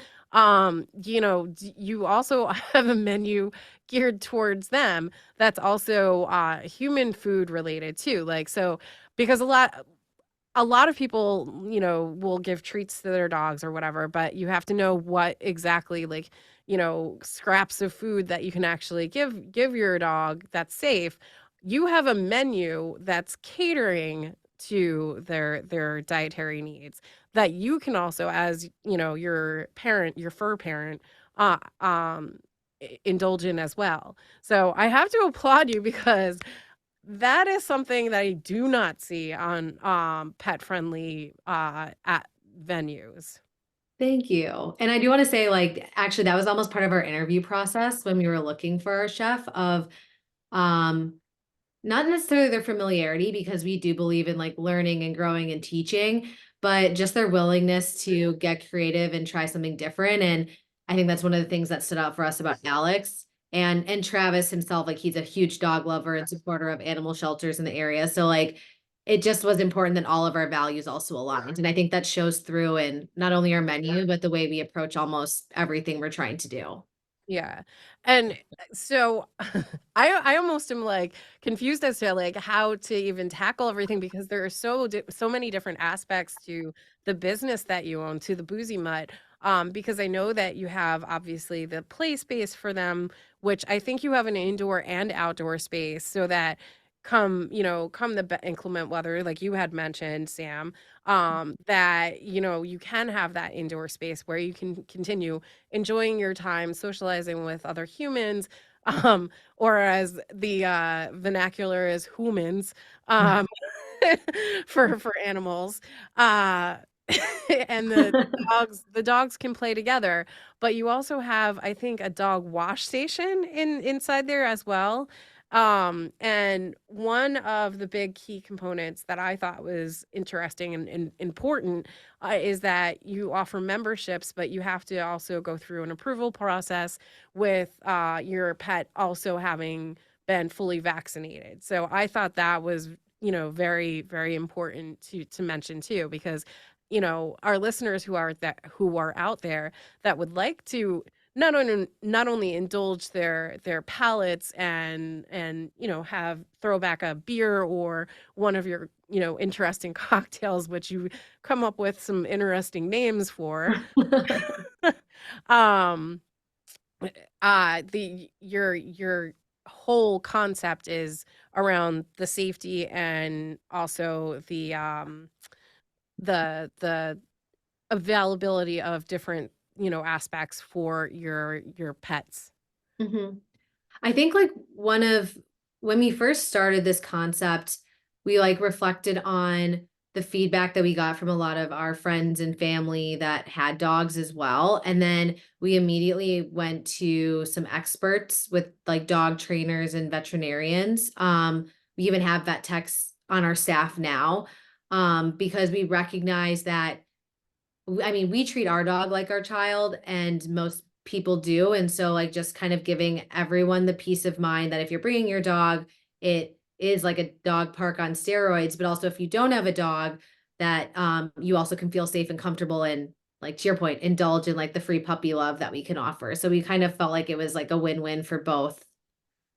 you also have a menu geared towards them that's also human food related too. Like, so, because a lot of people, will give treats to their dogs or whatever, but you have to know what exactly, like, scraps of food that you can actually give your dog that's safe. You have a menu that's catering to their dietary needs, that you can also, as your parent, your fur parent, uh um indulge in as well. So I have to applaud you, because that is something that I do not see on pet friendly at venues. Thank you. And I do want to say, like, actually, that was almost part of our interview process when we were looking for our chef of um not necessarily their familiarity, because we do believe in like learning and growing and teaching, but just their willingness to get creative and try something different. And I think that's one of the things that stood out for us about Alex and Travis himself. Like he's a huge dog lover and supporter of animal shelters in the area. So like it just was important that all of our values also aligned. And I think that shows through in not only our menu, but the way we approach almost everything we're trying to do. Yeah. And so I almost am like confused as to like how to even tackle everything, because there are so many different aspects to the business that you own, to the Boozy Mutt. because I know that you have obviously the play space for them, which I think you have an indoor and outdoor space so that come the inclement weather, like you had mentioned, Sam, that, you can have that indoor space where you can continue enjoying your time, socializing with other humans, or as the vernacular is humans, um, for animals. Uh, and the dogs can play together, but you also have, I think, a dog wash station inside there as well. And one of the big key components that I thought was interesting and important is that you offer memberships, but you have to also go through an approval process with your pet also having been fully vaccinated. So I thought that was, very, very important to mention too, because our listeners who are out there that would like to not only indulge their palates and have throw back a beer or one of your interesting cocktails, which you come up with some interesting names for. um the your whole concept is around the safety and also the availability of different, aspects for your pets. Mhm. I think like when we first started this concept, we like reflected on the feedback that we got from a lot of our friends and family that had dogs as well. And then we immediately went to some experts with like dog trainers and veterinarians. We even have vet techs on our staff now, because we recognize that I mean, we treat our dog like our child, and most people do. And so, like, just kind of giving everyone the peace of mind that if you're bringing your dog, it is like a dog park on steroids. But also, if you don't have a dog, that you also can feel safe and comfortable and, like, to your point, indulge in like the free puppy love that we can offer. So we kind of felt like it was like a win-win for both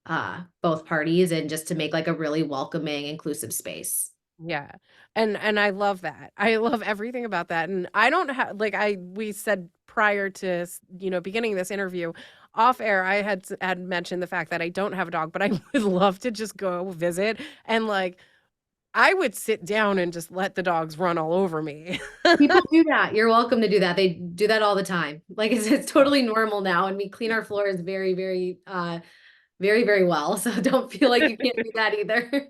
parties, and just to make like a really welcoming, inclusive space. Yeah. And I love that. I love everything about that. And I don't have, like, we said prior to beginning this interview off air, I had mentioned the fact that I don't have a dog, but I would love to just go visit, and like I would sit down and just let the dogs run all over me. People do that. You're welcome to do that. They do that all the time. Like it's totally normal now, and we clean our floors very, very, very, very well. So don't feel like you can't do that either.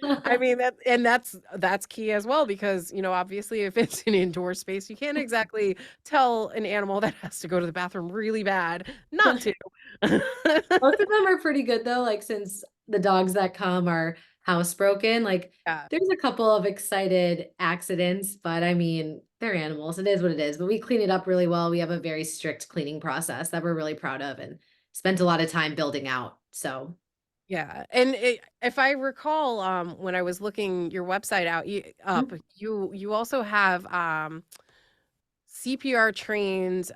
I mean, that's key as well, because obviously if it's an indoor space, you can't exactly tell an animal that has to go to the bathroom really bad not to. Most of them are pretty good though. Like since the dogs that come are housebroken, like Yeah. there's a couple of excited accidents, but I mean, they're animals. It is what it is. But we clean it up really well. We have a very strict cleaning process that we're really proud of and spent a lot of time building out. So, Yeah, and if I recall, when I was looking your website up, mm, you also have CPR trained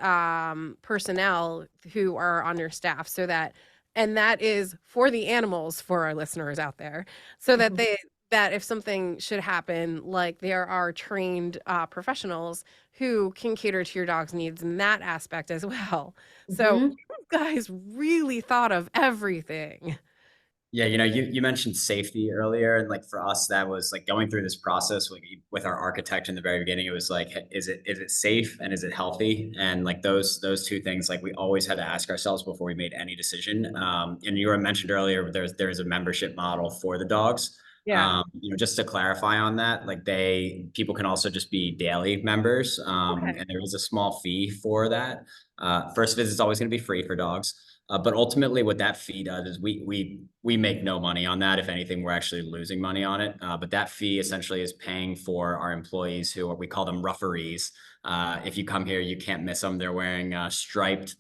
personnel who are on your staff, so that, and that is for the animals, for our listeners out there, so that mhm, that if something should happen, like there are trained professionals who can cater to your dog's needs in that aspect as well. So mhm, you guys really thought of everything. Yeah, you mentioned safety earlier, and like for us, that was like going through this process with our architect in the very beginning. It was like, is it safe and is it healthy? And like those two things, like we always had to ask ourselves before we made any decision. And you were mentioned earlier, there's a membership model for the dogs. Yeah. Just to clarify on that, like people can also just be daily members, Okay. and there is a small fee for that. First visit is always going to be free for dogs. But ultimately, what that fee does is we make no money on that. If anything, we're actually losing money on it. But that fee essentially is paying for our employees, who we call them referees. If you come here, you can't miss them. They're wearing striped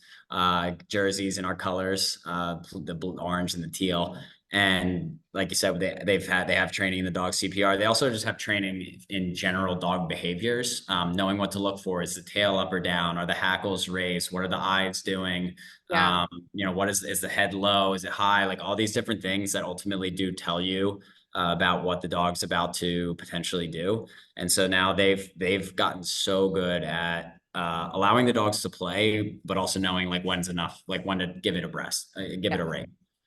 jerseys in our colors, the orange and the teal. And like you said, they have training in the dog CPR. They also just have training in general dog behaviors, knowing what to look for. Is the tail up or down? Are the hackles raised? What are the eyes doing? Yeah. What is the head low? Is it high? Like all these different things that ultimately do tell you about what the dog's about to potentially do. And so now they've gotten so good at allowing the dogs to play, but also knowing like when's enough, like when to give it a breast, give it a Yeah. ring.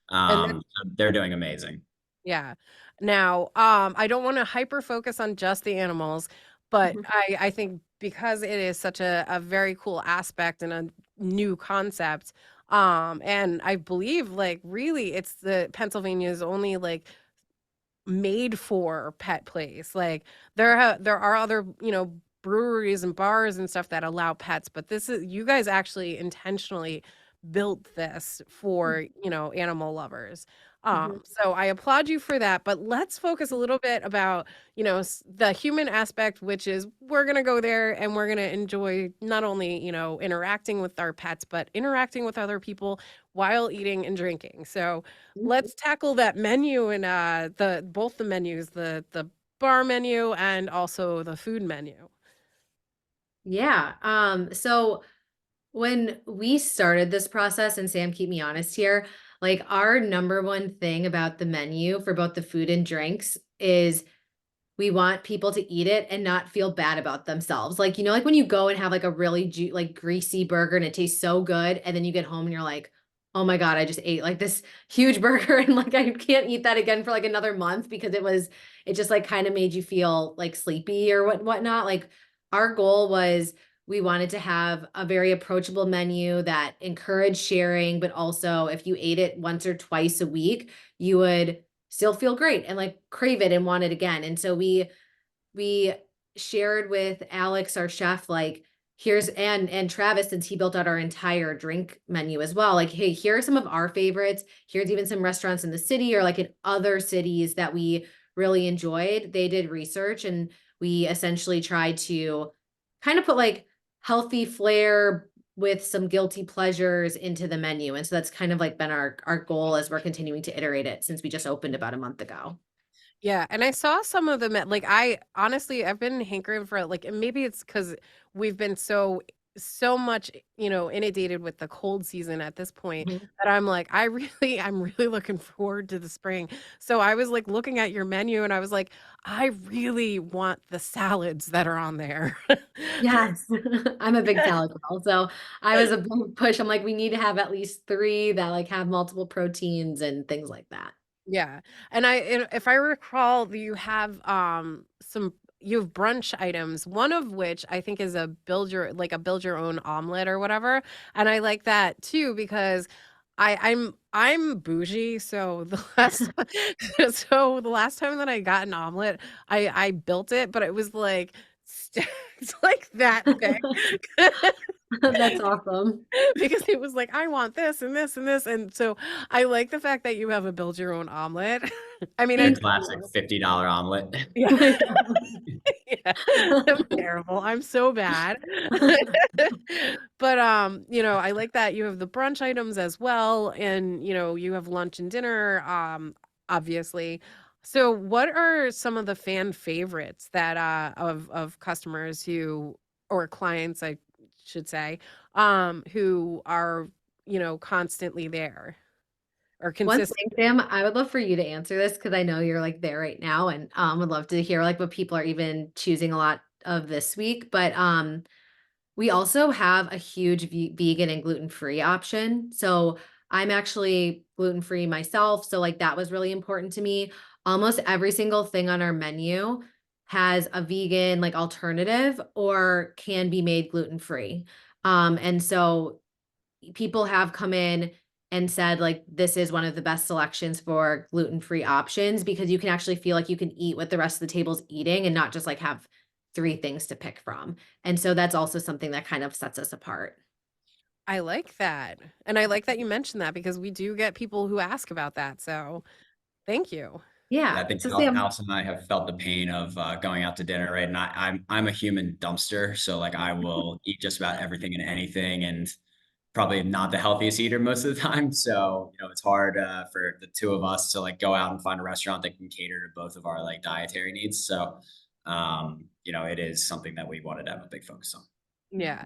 And that, So they're doing amazing. yeah. Now, I don't want to hyper focus on just the animals, but Mhm. I think because it is such a very cool aspect and a new concept, and I believe like really it's the Pennsylvania's only like made for pet place. Like there are other, breweries and bars and stuff that allow pets, but this is you guys actually intentionally built this for, animal lovers. Mhm. So I applaud you for that, but let's focus a little bit about, the human aspect, which is we're going to go there and we're going to enjoy not only, interacting with our pets, but interacting with other people while eating and drinking. So let's tackle that menu and the both the menus, the bar menu and also the food menu. Yeah. So when we started this process, and Sam, keep me honest here, like our number one thing about the menu for both the food and drinks is we want people to eat it and not feel bad about themselves. Like, like when you go and have like a really like greasy burger and it tastes so good, and then you get home and you're like, oh my God, I just ate like this huge burger and like I can't eat that again for like another month because it just like kind of made you feel like sleepy or whatnot. Like our goal was we wanted to have a very approachable menu that encouraged sharing, but also if you ate it once or twice a week, you would still feel great and like crave it and want it again. And so we shared with Alex, our chef, like here's and Travis, since he built out our entire drink menu as well. Like, hey, here are some of our favorites. Here's even some restaurants in the city or like in other cities that we really enjoyed. They did research and we essentially tried to kind of put like healthy flair with some guilty pleasures into the menu. And so that's kind of like been our goal as we're continuing to iterate it since we just opened about a month ago. Yeah, and I saw some of them at like I honestly I've been hankering for like and maybe it's because we've been so much, inundated with the cold season at this point Mhm. that I'm like, I'm really looking forward to the spring. So I was like looking at your menu and I was like, I really want the salads that are on there. Yes. I'm a big salad girl. So I was a big push. I'm like, we need to have at least three that like have multiple proteins and things like that. Yeah, and if I recall, you have brunch items, one of which I think is a build your own omelet or whatever, and I like that too because I'm bougie, so the last so the last time that I got an omelet, I built it, but it was like stacked like that big. That's awesome. Because it was like, I want this and this and this. And so I like the fact that you have a build your own omelet. I mean, The Thank classic you. $50 omelet. yeah, yeah, I'm terrible. I'm so bad. But I like that you have the brunch items as well, and you have lunch and dinner, obviously. So what are some of the fan favorites that of customers who or clients, I should say, who are, constantly there or One consistent? thing, Sam, I would love for you to answer this because I know you're like there right now and would love to hear like what people are even choosing a lot of this week. But we also have a huge vegan and gluten-free option. So I'm actually gluten-free myself. So like that was really important to me. Almost every single thing on our menu has a vegan like alternative or can be made gluten-free. And so people have come in and said like this is one of the best selections for gluten-free options because you can actually feel like you can eat what the rest of the table's eating and not just like have three things to pick from. And so that's also something that kind of sets us apart. I like that. And I like that you mentioned that because we do get people who ask about that. So thank you. Yeah, I Yeah. think So Sam, Allison and I have felt the pain of going out to dinner, right? And I'm a human dumpster, so like I will eat just about everything and anything, and probably not the healthiest eater most of the time. So it's hard for the two of us to like go out and find a restaurant that can cater to both of our like dietary needs. So it is something that we wanted to have a big focus on. Yeah.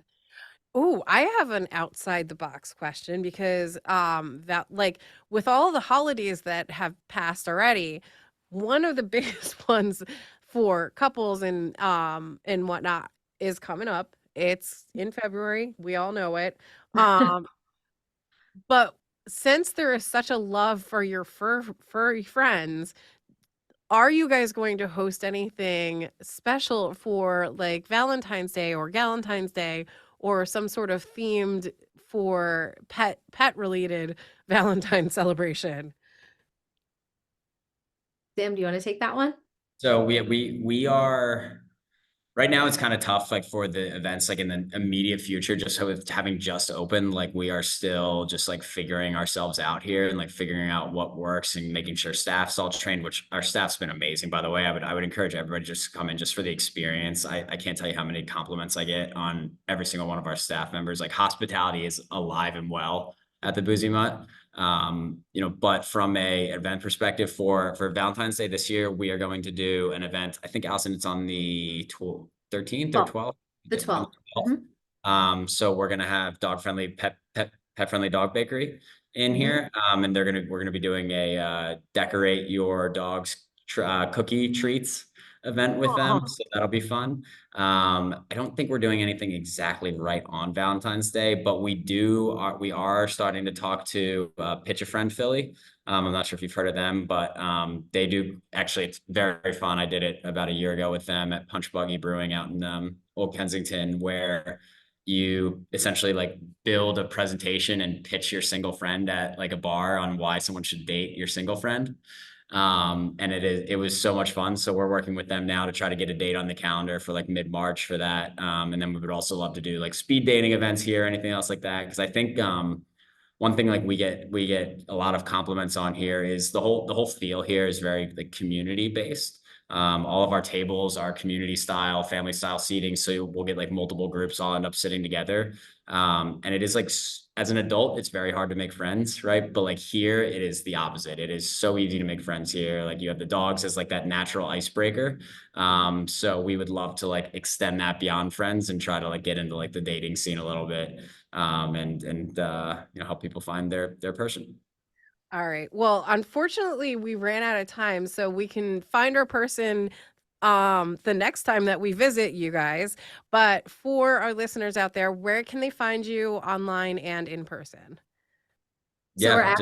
Oh, I have an outside the box question because that like with all the holidays that have passed already, one of the biggest ones for couples and whatnot is coming up It's in February. We all know it. Um, but since there is such a love for your furry friends, are you guys going to host anything special for like Valentine's Day or Galentine's Day or some sort of themed for pet related Valentine celebration? Sam, do you want to take that one? So we are right now. It's kind of tough, like for the events, like in the immediate future, just so with having just opened, like we are still just like figuring ourselves out here and like figuring out what works and making sure staff's all trained. Which our staff's been amazing, by the way. I would encourage everybody to just come in just for the experience. I can't tell you how many compliments I get on every single one of our staff members. Like hospitality is alive and well at the Boozy Mutt. But from a event perspective for Valentine's Day this year, we are going to do an event. I think, Allison, it's on the 13th or 12th. The 12th. Mhm. So we're gonna have pet friendly dog bakery in here. And we're gonna be doing a decorate your dog's cookie treats event with them. So that'll be fun. I don't think we're doing anything exactly right on Valentine's Day, but we are starting to talk to Pitch a Friend Philly. I'm not sure if you've heard of them, but they do actually, it's very fun. I did it about a year ago with them at Punch Buggy Brewing out in Old Kensington, where you essentially like build a presentation and pitch your single friend at like a bar on why someone should date your single friend. And it was so much fun. So we're working with them now to try to get a date on the calendar for like mid-March for that. And then we would also love to do like speed dating events here, anything else like that. Cause I think, one thing like we get a lot of compliments on here is the whole feel here is very like community based. All of our tables are community style, family style seating. So we'll get like multiple groups all end up sitting together. And it is like, as an adult, it's very hard to make friends, right? But like here, it is the opposite. It is so easy to make friends here. Like you have the dogs as like that natural icebreaker. So we would love to like extend that beyond friends and try to like get into like the dating scene a little bit. And help people find their person. All right. Well, unfortunately, we ran out of time, so we can find our person the next time that we visit you guys. But for our listeners out there, where can they find you online and in person? So Yeah,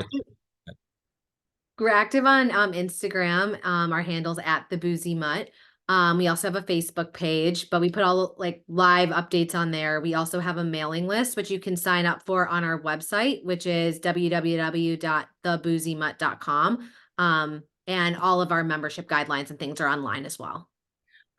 we're active on Instagram. Our handle's at the Boozy Mutt. We also have a Facebook page, but we put all like live updates on there. We also have a mailing list, which you can sign up for on our website, which is www.theboozymutt.com. And all of our membership guidelines and things are online as well.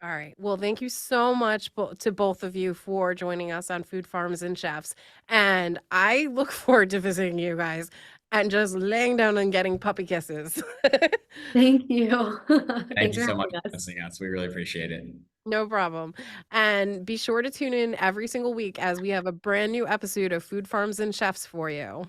All right. Well, thank you so much to both of you for joining us on Food Farms and Chefs. And I look forward to visiting you guys and just laying down and getting puppy kisses. Thank you. Thank Thanks you for so much having for us. listening to us. We really appreciate it. No problem. And be sure to tune in every single week as we have a brand new episode of Food Farms and Chefs for you.